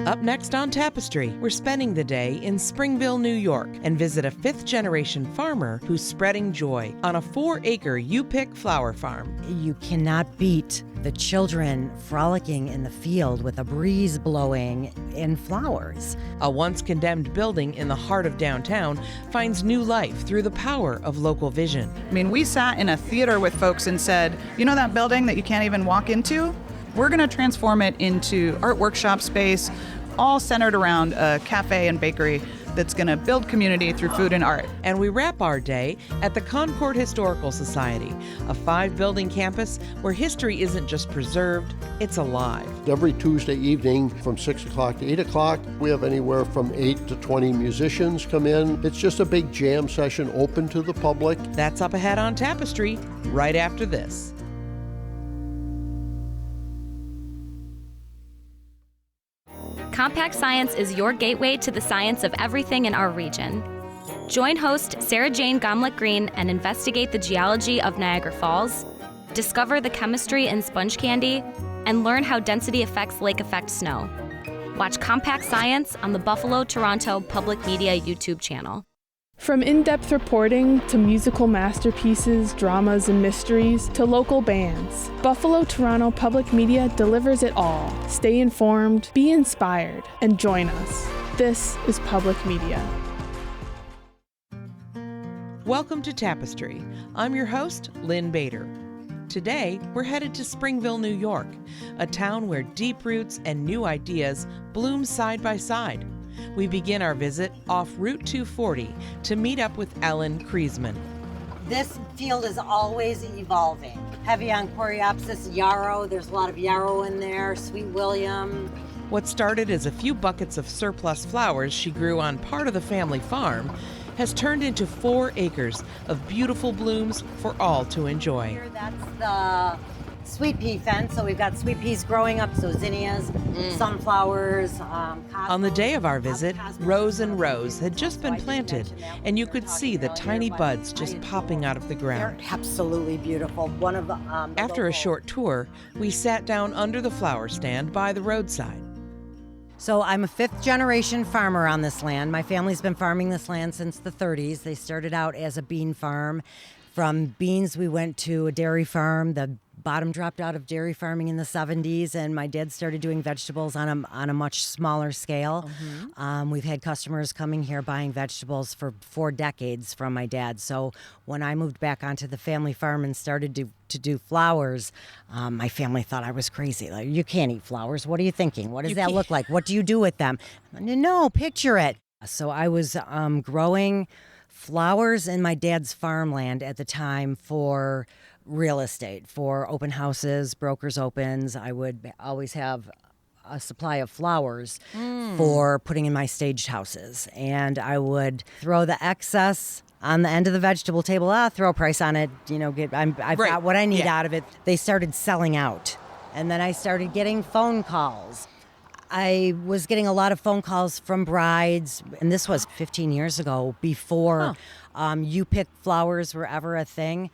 Up next on Tapestry, we're spending the day in Springville, New York, and visit a fifth-generation farmer who's spreading joy on a 4-acre you-pick flower farm. You cannot beat the children frolicking in the field with a breeze blowing in flowers. A once condemned building in the heart of downtown finds new life through the power of local vision. I mean, we sat in a theater with folks and said, you know that building that you can't even walk into? We're going to transform it into art workshop space, all centered around a cafe and bakery that's going to build community through food and art. And we wrap our day at the Concord Historical Society, a 5-building campus where history isn't just preserved, it's alive. Every Tuesday evening from 6 o'clock to 8 o'clock, we have anywhere from 8 to 20 musicians come in. It's just a big jam session open to the public. That's up ahead on Tapestry, right after this. Compact Science is your gateway to the science of everything in our region. Join host Sarah Jane Gomlick-Green and investigate the geology of Niagara Falls, discover the chemistry in sponge candy, and learn how density affects lake effect snow. Watch Compact Science on the Buffalo Toronto Public Media YouTube channel. From in-depth reporting to musical masterpieces, dramas, and mysteries to local bands, Buffalo Toronto Public Media delivers it all. Stay informed, be inspired, and join us. This is Public Media. Welcome to Tapestry. I'm your host, Lynn Bader. Today, we're headed to Springville, New York, a town where deep roots and new ideas bloom side by side. We begin our visit off Route 240 to meet up with Ellen Kriesman. This field is always evolving. Heavy on Coreopsis yarrow. There's a lot of yarrow in there, Sweet William. What started as a few buckets of surplus flowers she grew on part of the family farm has turned into 4 acres of beautiful blooms for all to enjoy. Here, that's the sweet pea fence, so we've got sweet peas growing up, so zinnias, sunflowers, On the day of our visit, rows and rows had just been planted, and you could see the tiny buds just popping out of the ground. They're absolutely beautiful. One of After a short tour, we sat down under the flower stand by the roadside. So I'm a 5th-generation farmer on this land. My family's been farming this land since the 30s. They started out as a bean farm. From beans, we went to a dairy farm. The bottom dropped out of dairy farming in the 70s, and my dad started doing vegetables on a much smaller scale. We've had customers coming here buying vegetables for 4 decades from my dad. So when I moved back onto the family farm and started to do flowers, my family thought I was crazy. Like, you can't eat flowers. What are you thinking? What does that look like? What do you do with them? No, picture it. So I was growing flowers in my dad's farmland at the time for real estate, for open houses, brokers' opens. I would always have a supply of flowers for putting in my staged houses. And I would throw the excess on the end of the vegetable table. Throw a price on it, I've got what I need out of it. They started selling out. And then I started getting phone calls. I was getting a lot of phone calls from brides, and this was 15 years ago, before you pick flowers were ever a thing.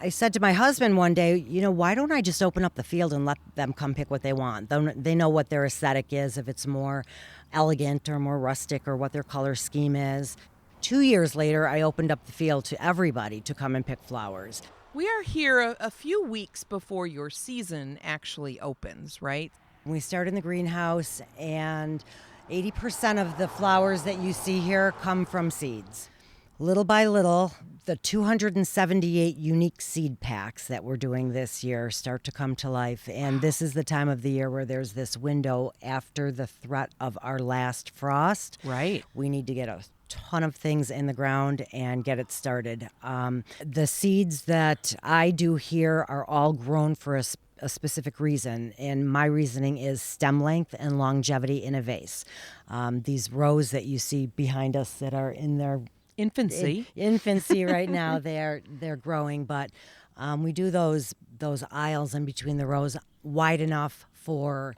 I said to my husband one day, why don't I just open up the field and let them come pick what they want? They know what their aesthetic is, if it's more elegant or more rustic, or what their color scheme is. 2 years later, I opened up the field to everybody to come and pick flowers. We are here a few weeks before your season actually opens, right? We start in the greenhouse, and 80% of the flowers that you see here come from seeds. Little by little, the 278 unique seed packs that we're doing this year start to come to life. And this is the time of the year where there's this window after the threat of our last frost. Right. We need to get a ton of things in the ground and get it started. The seeds that I do here are all grown for a specific reason, and my reasoning is stem length and longevity in a vase. These rows that you see behind us that are in their infancy right now, they're growing, but we do those aisles in between the rows wide enough for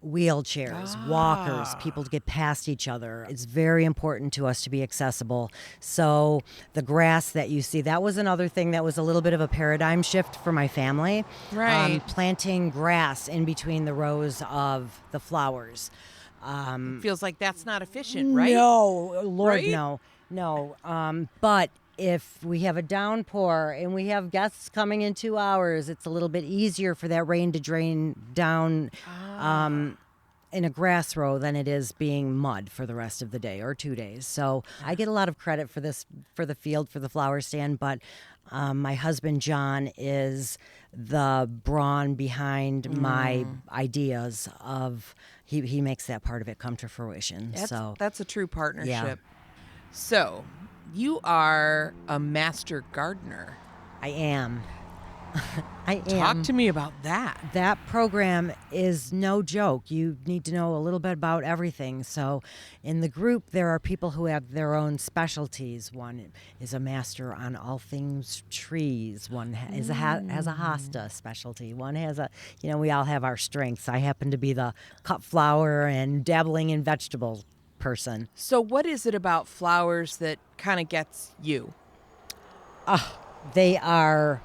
wheelchairs, walkers, people to get past each other. It's very important to us to be accessible. So the grass that you see, that was another thing that was a little bit of a paradigm shift for my family. Right. Planting grass in between the rows of the flowers. It feels like that's not efficient, right? No, Lord, Right? no. But if we have a downpour and we have guests coming in 2 hours, it's a little bit easier for that rain to drain down in a grass row than it is being mud for the rest of the day or 2 days. So I get a lot of credit for this, for the field, for the flower stand, but my husband, John, is the brawn behind my ideas of, he makes that part of it come to fruition. That's a true partnership. Yeah. So, you are a master gardener. I am. I am. Talk to me about that. That program is no joke. You need to know a little bit about everything. So in the group, there are people who have their own specialties. One is a master on all things trees. One has a hosta specialty. One has we all have our strengths. I happen to be the cut flower and dabbling in vegetable person. So, what is it about flowers that kind of gets you? They are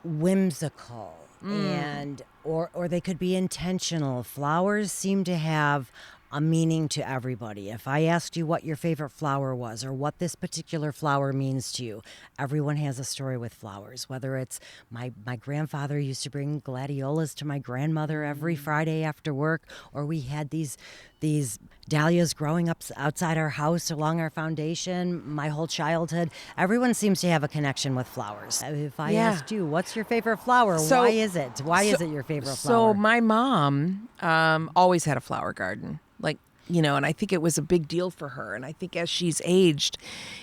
whimsical and or they could be intentional. Flowers seem to have a meaning to everybody. If I asked you what your favorite flower was or what this particular flower means to you, everyone has a story with flowers. Whether it's my grandfather used to bring gladiolas to my grandmother every Friday after work, or we had these dahlias growing up outside our house along our foundation my whole childhood. Everyone seems to have a connection with flowers. If I asked you, what's your favorite flower? Why is it? Why is it your favorite flower? So my mom always had a flower garden. And I think it was a big deal for her. And I think as she's aged,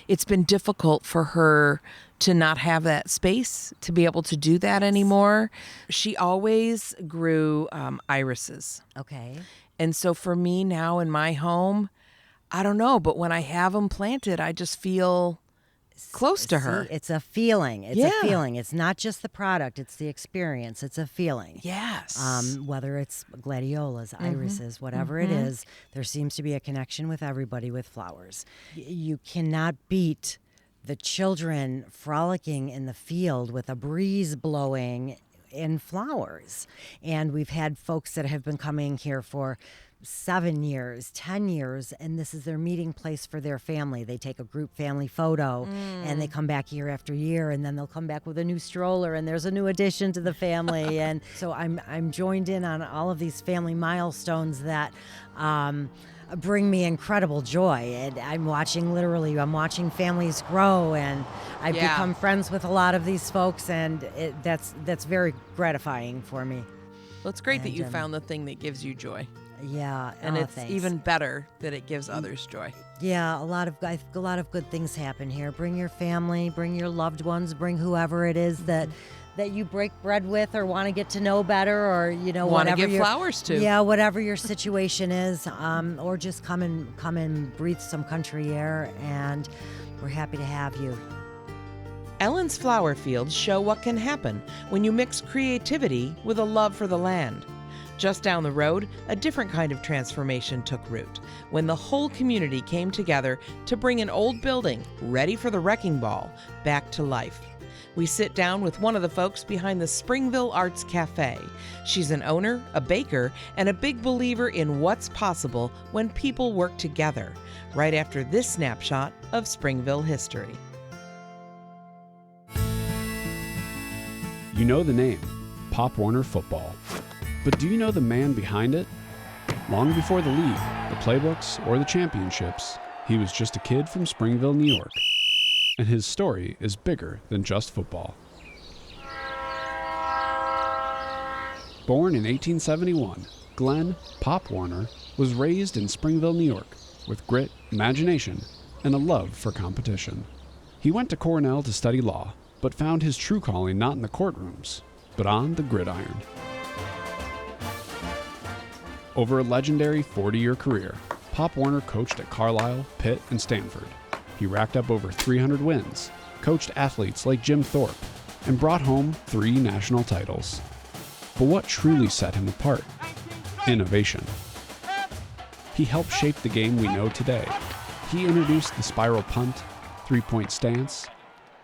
it's been difficult for her to not have that space to be able to do that anymore. She always grew irises. Okay. And so for me now in my home, I don't know, but when I have them planted, I just feel close to her. It's a feeling. It's a feeling. It's not just the product. It's the experience. It's a feeling. Yes. Whether it's gladiolas, irises, whatever it is, there seems to be a connection with everybody with flowers. You cannot beat the children frolicking in the field with a breeze blowing in flowers. And we've had folks that have been coming here for 7 years, 10 years, and this is their meeting place for their family. They take a group family photo and they come back year after year, and then they'll come back with a new stroller and there's a new addition to the family. And so I'm joined in on all of these family milestones that bring me incredible joy. And I'm watching families grow, and I've become friends with a lot of these folks, and that's very gratifying for me. Well, it's great that you found the thing that gives you joy. Yeah, and it's thanks. even better that it gives others joy. Yeah, a lot of good things happen here. Bring your family, bring your loved ones, bring whoever it is that you break bread with or want to get to know better, or want to give flowers to. Yeah, whatever your situation is, or just come and breathe some country air, and we're happy to have you. Ellen's flower fields show what can happen when you mix creativity with a love for the land. Just down the road, a different kind of transformation took root when the whole community came together to bring an old building, ready for the wrecking ball, back to life. We sit down with one of the folks behind the Springville Arts Cafe. She's an owner, a baker, and a big believer in what's possible when people work together, right after this snapshot of Springville history. You know the name, Pop Warner Football. But do you know the man behind it? Long before the league, the playbooks, or the championships, he was just a kid from Springville, New York. And his story is bigger than just football. Born in 1871, Glenn Pop Warner was raised in Springville, New York, with grit, imagination, and a love for competition. He went to Cornell to study law, but found his true calling not in the courtrooms, but on the gridiron. Over a legendary 40-year career, Pop Warner coached at Carlisle, Pitt, and Stanford. He racked up over 300 wins, coached athletes like Jim Thorpe, and brought home 3 national titles. But what truly set him apart? Innovation. He helped shape the game we know today. He introduced the spiral punt, 3-point stance,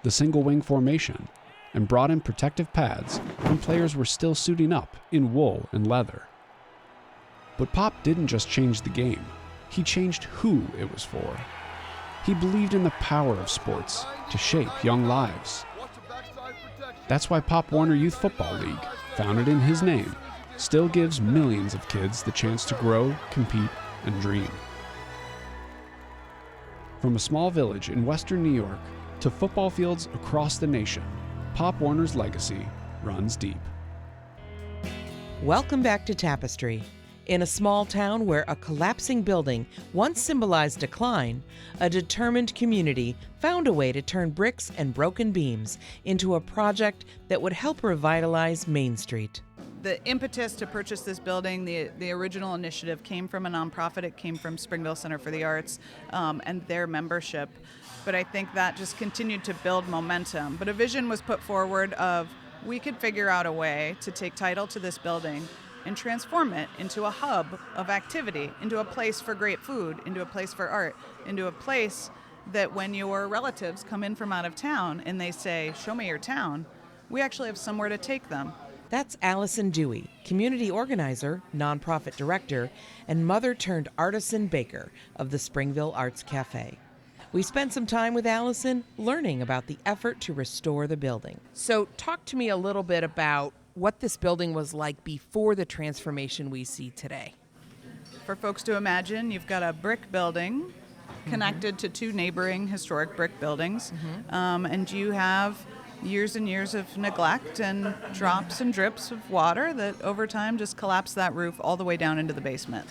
the single wing formation, and brought in protective pads when players were still suiting up in wool and leather. But Pop didn't just change the game. He changed who it was for. He believed in the power of sports to shape young lives. That's why Pop Warner Youth Football League, founded in his name, still gives millions of kids the chance to grow, compete, and dream. From a small village in western New York to football fields across the nation, Pop Warner's legacy runs deep. Welcome back to Tapestry. In a small town where a collapsing building once symbolized decline, a determined community found a way to turn bricks and broken beams into a project that would help revitalize Main Street. The impetus to purchase this building, the original initiative came from a nonprofit. It came from Springville Center for the Arts and their membership. But I think that just continued to build momentum. But a vision was put forward of we could figure out a way to take title to this building and transform it into a hub of activity, into a place for great food, into a place for art, into a place that when your relatives come in from out of town and they say, show me your town, we actually have somewhere to take them. That's Allison Dewey, community organizer, nonprofit director, and mother-turned-artisan baker of the Springville Arts Cafe. We spent some time with Allison learning about the effort to restore the building. So talk to me a little bit about what this building was like before the transformation we see today. For folks to imagine, you've got a brick building connected to two neighboring historic brick buildings, and you have years and years of neglect and drops and drips of water that over time just collapse that roof all the way down into the basement.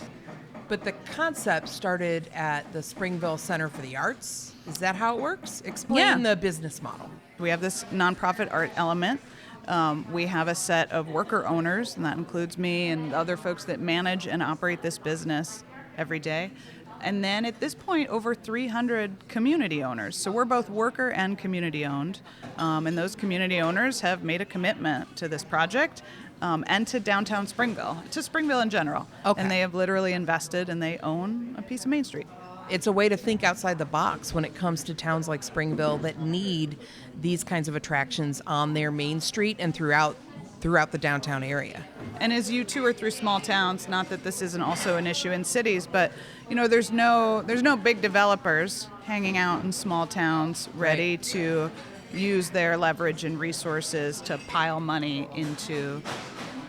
But the concept started at the Springville Center for the Arts. Is that how it works? Explain the business model. We have this nonprofit art element. We have a set of worker owners, and that includes me and other folks that manage and operate this business every day. And then at this point, over 300 community owners. So we're both worker and community owned. And those community owners have made a commitment to this project and to downtown Springville, to Springville in general. Okay. And they have literally invested and they own a piece of Main Street. It's a way to think outside the box when it comes to towns like Springville that need these kinds of attractions on their main street and throughout the downtown area. And as you tour through small towns, not that this isn't also an issue in cities, but there's no big developers hanging out in small towns ready to use their leverage and resources to pile money into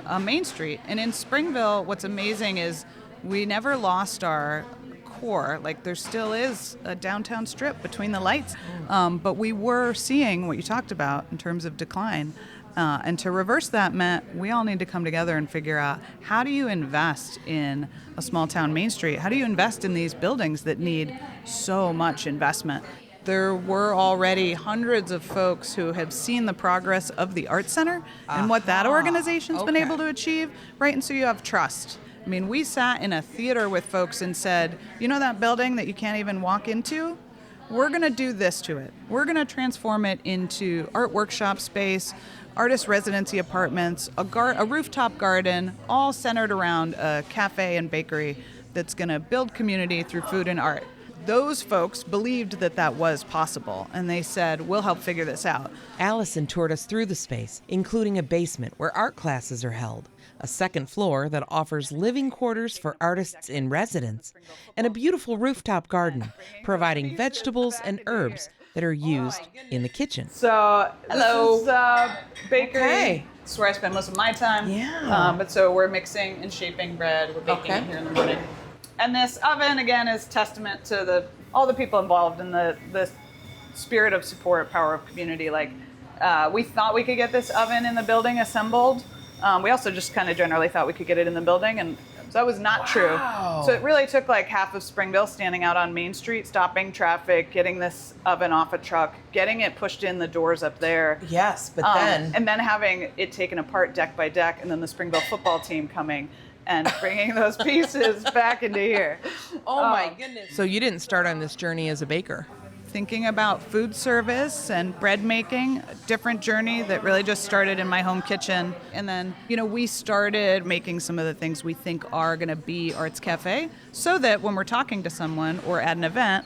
a Main Street. And in Springville, what's amazing is we never lost our core. Like, there still is a downtown strip between the lights, but we were seeing what you talked about in terms of decline. And to reverse that meant we all need to come together and figure out, how do you invest in a small town Main Street? How do you invest in these buildings that need so much investment? There were already hundreds of folks who have seen the progress of the Art Center and what that organization's been able to achieve, right? And so you have trust. I mean, we sat in a theater with folks and said, that building that you can't even walk into? We're going to do this to it. We're going to transform it into art workshop space, artist residency apartments, a rooftop garden, all centered around a cafe and bakery that's going to build community through food and art. Those folks believed that that was possible, and they said, we'll help figure this out. Allison toured us through the space, including a basement where art classes are held, a second floor that offers living quarters for artists in residence, and a beautiful rooftop garden, providing vegetables and herbs that are used in the kitchen. So, hello. This is bakery. Okay. It's where I spend most of my time. Yeah. But so we're mixing and shaping bread. We're baking it here in the morning. And this oven, again, is testament to all the people involved in the spirit of support, power of community. Like, we thought we could get this oven in the building assembled. We also just kind of generally thought we could get it in the building, and so that was not true. So it really took like half of Springville standing out on Main Street, stopping traffic, getting this oven off a truck, getting it pushed in the doors up there. Yes, but then... And then having it taken apart deck by deck, and then the Springville football team coming and bringing those pieces back into here. Oh my goodness. So you didn't start on this journey as a baker? Thinking about food service and bread making, a different journey that really just started in my home kitchen. And then, we started making some of the things we think are going to be Arts Cafe, so that when we're talking to someone or at an event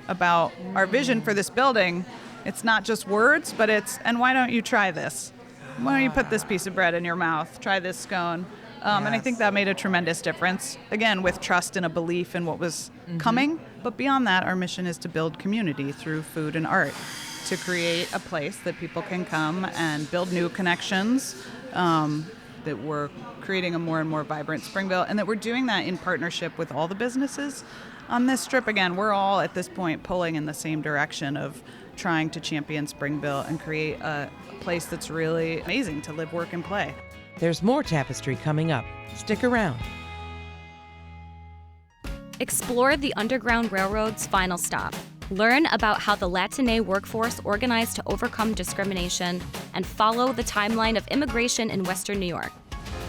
about our vision for this building, it's not just words, but it's, and why don't you try this? Why don't you put this piece of bread in your mouth? Try this scone. And I think that made a tremendous difference, again, with trust and a belief in what was coming. But beyond that, our mission is to build community through food and art, to create a place that people can come and build new connections, that we're creating a more and more vibrant Springville, and that we're doing that in partnership with all the businesses on this strip. Again, we're all at this point pulling in the same direction of trying to champion Springville and create a place that's really amazing to live, work, and play. There's more Tapestry coming up. Stick around. Explore the Underground Railroad's final stop. Learn about how the Latine workforce organized to overcome discrimination and follow the timeline of immigration in Western New York.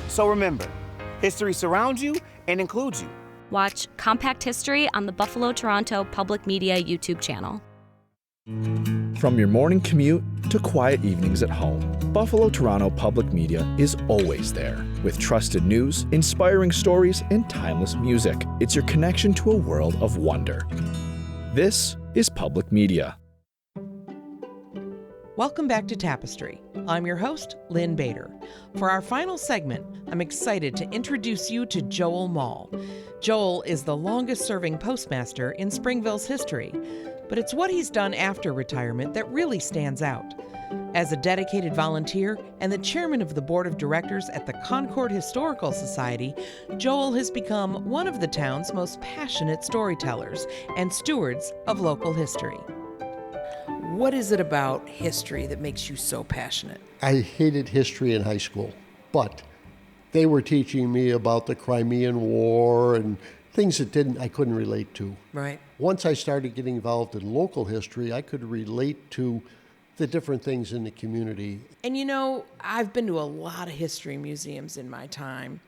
So remember, history surrounds you and includes you. Watch Compact History on the Buffalo Toronto Public Media YouTube channel. From your morning commute to quiet evenings at home, Buffalo Toronto Public Media is always there with trusted news, inspiring stories, and timeless music. It's your connection to a world of wonder. This is Public Media. Welcome back to Tapestry. I'm your host, Lynn Bader. For our final segment, I'm excited to introduce you to Joel Mall. Joel is the longest-serving postmaster in Springville's history, but it's what he's done after retirement that really stands out. As a dedicated volunteer and the chairman of the board of directors at the Concord Historical Society, Joel has become one of the town's most passionate storytellers and stewards of local history. What is it about history that makes you so passionate? I hated history in high school, but they were teaching me about the Crimean War and things that I couldn't relate to. Right. Once I started getting involved in local history, I could relate to the different things in the community. And you know, I've been to a lot of history museums in my time.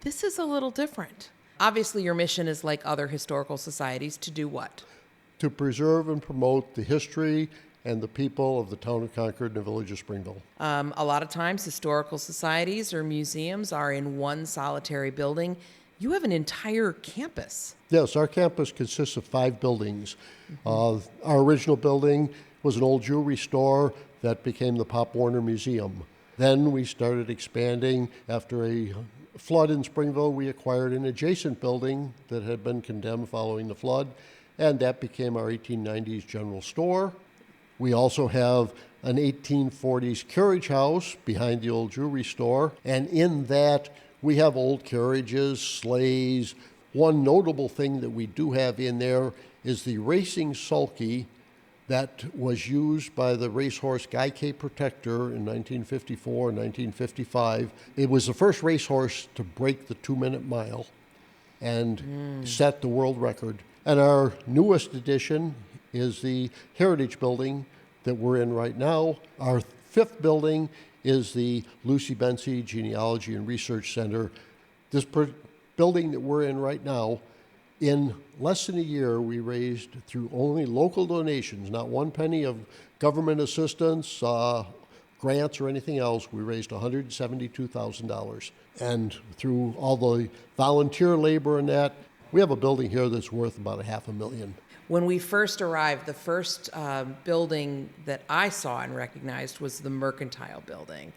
This is a little different. Obviously, your mission is like other historical societies to do what? To preserve and promote the history and the people of the town of Concord and the village of Springville. A lot of times, historical societies or museums are in one solitary building. You have an entire campus. Yes, our campus consists of 5 buildings. Our original building was an old jewelry store that became the Pop Warner Museum. Then we started expanding. After a flood in Springville, we acquired an adjacent building that had been condemned following the flood, and that became our 1890s general store. We also have an 1840s carriage house behind the old jewelry store, and in that we have old carriages, sleighs. One notable thing that we do have in there is the racing sulky that was used by the racehorse Guy K. Protector in 1954 and 1955. It was the first racehorse to break the 2-minute mile and set the world record. And our newest addition is the Heritage Building that we're in right now. Our 5th building is the Lucy Bency Genealogy and Research Center. This building that we're in right now, in less than a year, we raised through only local donations, not one penny of government assistance, grants, or anything else. We raised $172,000. And through all the volunteer labor and that, we have a building here that's worth about $500,000. When we first arrived, the first building that I saw and recognized was the Mercantile Building.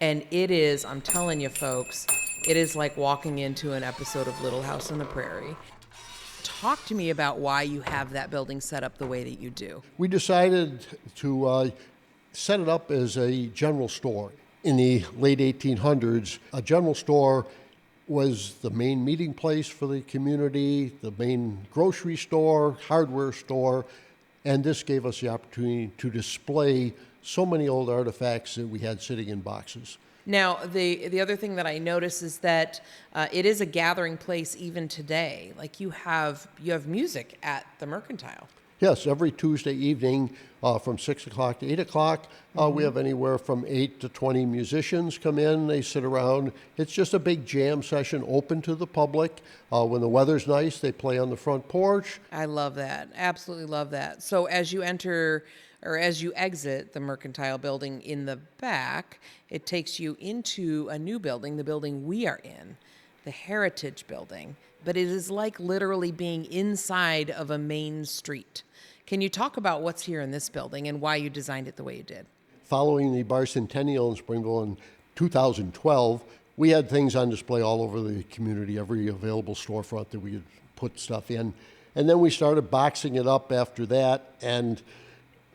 And it is, I'm telling you folks, it is like walking into an episode of Little House on the Prairie. Talk to me about why you have that building set up the way that you do. We decided to set it up as a general store. In the late 1800s, a general store was the main meeting place for the community, the main grocery store, hardware store, and this gave us the opportunity to display so many old artifacts that we had sitting in boxes. Now, the other thing that I notice is that it is a gathering place even today. Like you have music at the Mercantile. Yes, every Tuesday evening from 6 o'clock to 8 o'clock, we have anywhere from 8 to 20 musicians come in. They sit around. It's just a big jam session open to the public. When the weather's nice, they play on the front porch. I love that. Absolutely love that. So as you enter or as you exit the Mercantile Building in the back, it takes you into a new building, the building we are in, the Heritage Building. But it is like literally being inside of a main street. Can you talk about what's here in this building and why you designed it the way you did? Following the bicentennial in Springville in 2012, We had things on display all over the community, every available storefront that we could put stuff in. And then we started boxing it up after that and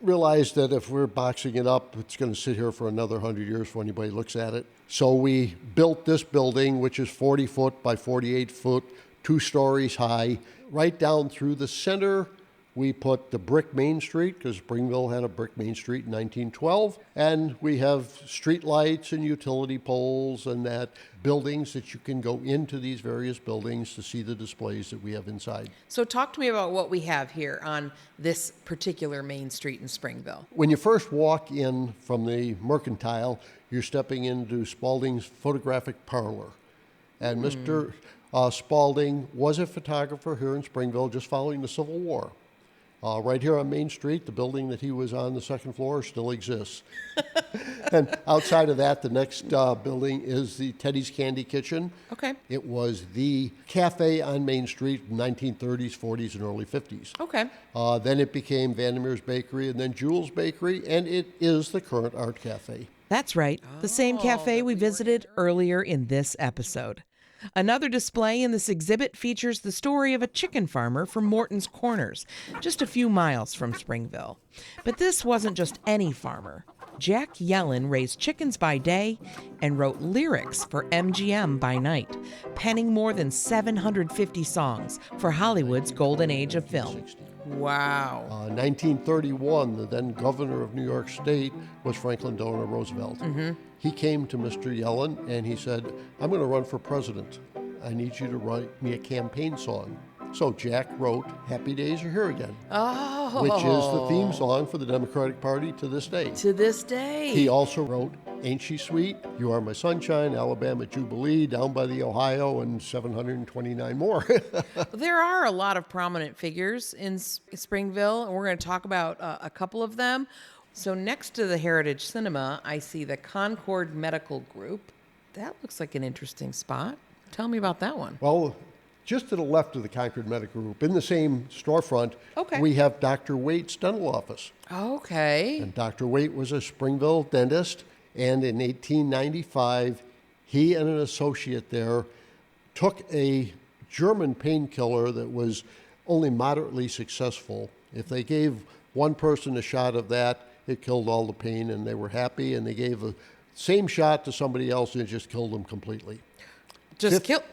realized that if we're boxing it up, it's going to sit here for another 100 years before anybody looks at it. So we built this building, which is 40 foot by 48 foot, 2 stories high. Right down through the center, we put the brick Main Street, because Springville had a brick Main Street in 1912. And we have street lights and utility poles and that buildings that you can go into these various buildings to see the displays that we have inside. So talk to me about what we have here on this particular Main Street in Springville. When you first walk in from the Mercantile, you're stepping into Spalding's photographic parlor. And Mr. Spalding was a photographer here in Springville just following the Civil War. Right here on Main Street, the building that he was on, the second floor, still exists. And outside of that, the next building is the Teddy's Candy Kitchen. Okay. It was the cafe on Main Street in 1930s, 40s, and early 50s. Okay. Then it became Vandermeer's Bakery and then Jewel's Bakery, and it is the current art cafe. That's right, the same cafe we visited earlier in this episode. Another display in this exhibit features the story of a chicken farmer from Morton's Corners, just a few miles from Springville. But this wasn't just any farmer. Jack Yellen raised chickens by day and wrote lyrics for MGM by night, penning more than 750 songs for Hollywood's golden age of film. Wow. 1931, the then governor of New York State was Franklin Delano Roosevelt. He came to Mr. Yellen and he said, I'm going to run for president. I need you to write me a campaign song. So Jack wrote Happy Days Are Here Again, which is the theme song for the Democratic Party to this day. To this day. He also wrote Ain't She Sweet, You Are My Sunshine, Alabama Jubilee, Down by the Ohio, and 729 more. There are a lot of prominent figures in Springville, and we're going to talk about a couple of them. So next to the Heritage Cinema, I see the Concord Medical Group. That looks like an interesting spot. Tell me about that one. Well, just to the left of the Concord Medical Group, in the same storefront, we have Dr. Waite's dental office. Okay. And Dr. Waite was a Springville dentist, and in 1895, he and an associate there took a German painkiller that was only moderately successful. If they gave one person a shot of that, it killed all the pain, and they were happy, and they gave the same shot to somebody else, and it just killed them completely.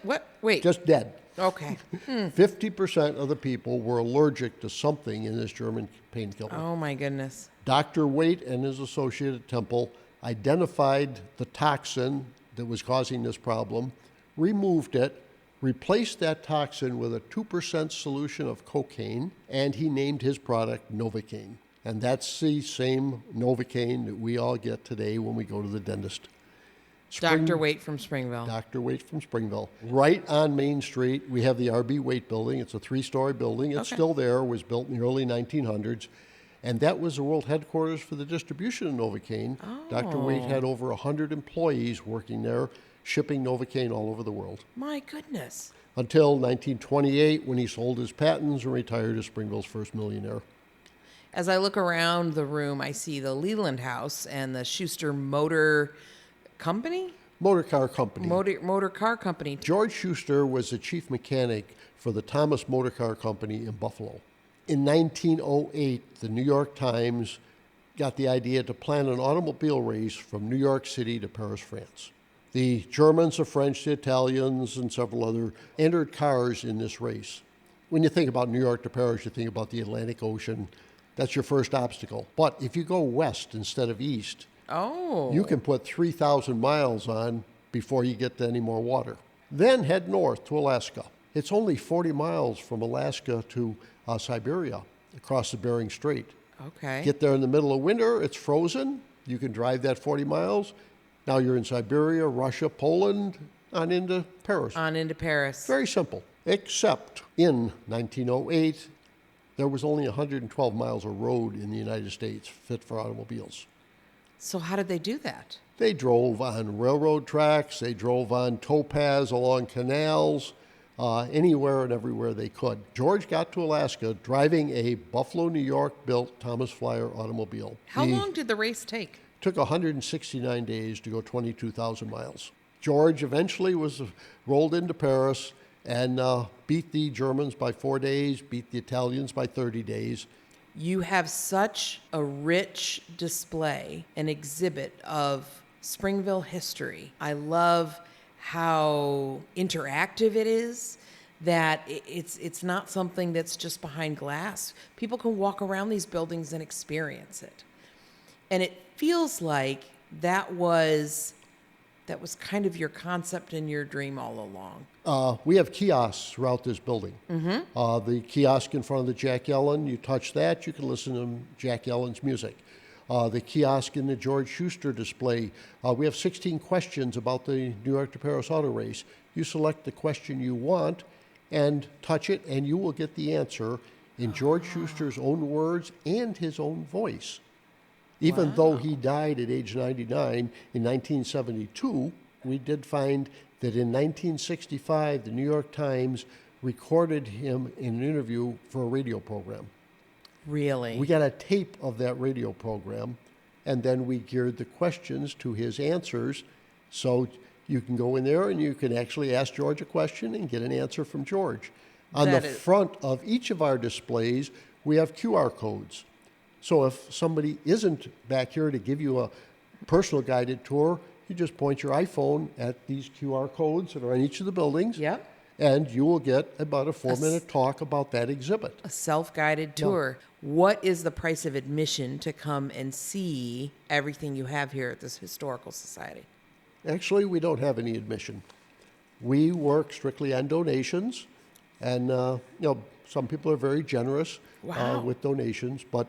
What? Wait. Just dead. Okay. 50% of the people were allergic to something in this German painkiller. Oh, my goodness. Dr. Waite and his associate at Temple identified the toxin that was causing this problem, removed it, replaced that toxin with a 2% solution of cocaine, and he named his product Novocaine. And that's the same Novocaine that we all get today when we go to the dentist. Dr. Waite from Springville. Dr. Waite from Springville. Right on Main Street, we have the RB Waite building. It's a 3-story building. It's still there. It was built in the early 1900s. And that was the world headquarters for the distribution of Novocaine. Dr. Waite had over 100 employees working there, shipping Novocaine all over the world. My goodness. Until 1928, when he sold his patents and retired as Springville's first millionaire. As I look around the room, I see the Leland House and the Schuster Motor Company? Motor Car Company. Motor Car Company. George Schuster was the chief mechanic for the Thomas Motor Car Company in Buffalo. In 1908, the New York Times got the idea to plan an automobile race from New York City to Paris, France. The Germans, the French, the Italians, and several other entered cars in this race. When you think about New York to Paris, you think about the Atlantic Ocean. That's your first obstacle. But if you go west instead of east, you can put 3,000 miles on before you get to any more water. Then head north to Alaska. It's only 40 miles from Alaska to Siberia, across the Bering Strait. Okay. Get there in the middle of winter, it's frozen. You can drive that 40 miles. Now you're in Siberia, Russia, Poland, on into Paris. On into Paris. Very simple. Except in 1908, there was only 112 miles of road in the United States fit for automobiles. So how did they do that? They drove on railroad tracks. They drove on towpaths along canals, anywhere and everywhere they could. George got to Alaska driving a Buffalo, New York-built Thomas Flyer automobile. How long did the race take? Took 169 days to go 22,000 miles. George eventually was rolled into Paris and beat the Germans by 4 days, beat the Italians by 30 days. You have such a rich display and exhibit of Springville history. I love how interactive it is, that it's not something that's just behind glass. People can walk around these buildings and experience it. And it feels like that was kind of your concept and your dream all along. We have kiosks throughout this building. The kiosk in front of the Jack Yellen, you touch that, you can listen to Jack Yellen's music. The kiosk in the George Schuster display, we have 16 questions about the New York to Paris auto race. You select the question you want and touch it, and you will get the answer in George Schuster's own words and his own voice. Even though he died at age 99 in 1972, we did find that in 1965, the New York Times recorded him in an interview for a radio program. Really? We got a tape of that radio program, and then we geared the questions to his answers. So you can go in there and you can actually ask George a question and get an answer from George. On the front of each of our displays, we have QR codes. So if somebody isn't back here to give you a personal guided tour, you just point your iPhone at these QR codes that are on each of the buildings. Yep. And you will get about a 4-minute talk about that exhibit. A self-guided tour. Yeah. What is the price of admission to come and see everything you have here at this historical society? Actually, we don't have any admission. We work strictly on donations, and some people are very generous with donations, but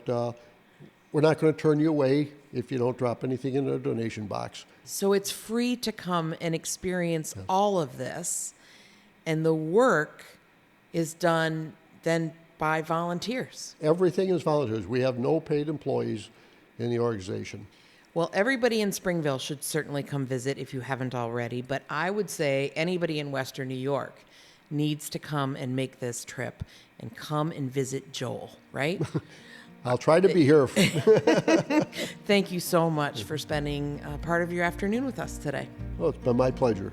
we're not going to turn you away if you don't drop anything in a donation box. So it's free to come and experience all of this, and the work is done then by volunteers. Everything is volunteers. We have no paid employees in the organization. Well, everybody in Springville should certainly come visit if you haven't already, but I would say anybody in Western New York needs to come and make this trip and come and visit Joel, right? I'll try to be here. Thank you so much for spending part of your afternoon with us today. Well, it's been my pleasure.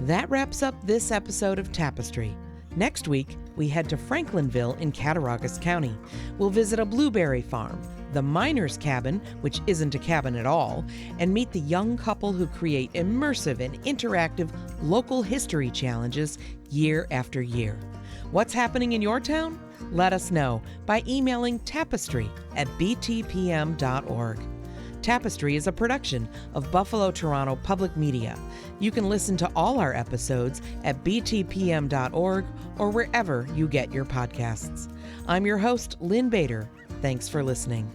That wraps up this episode of Tapestry. Next week, we head to Franklinville in Cattaraugus County. We'll visit a blueberry farm, the miner's cabin, which isn't a cabin at all, and meet the young couple who create immersive and interactive local history challenges year after year. What's happening in your town? Let us know by emailing tapestry@btpm.org. Tapestry is a production of Buffalo Toronto Public Media. You can listen to all our episodes at btpm.org or wherever you get your podcasts. I'm your host, Lynn Bader. Thanks for listening.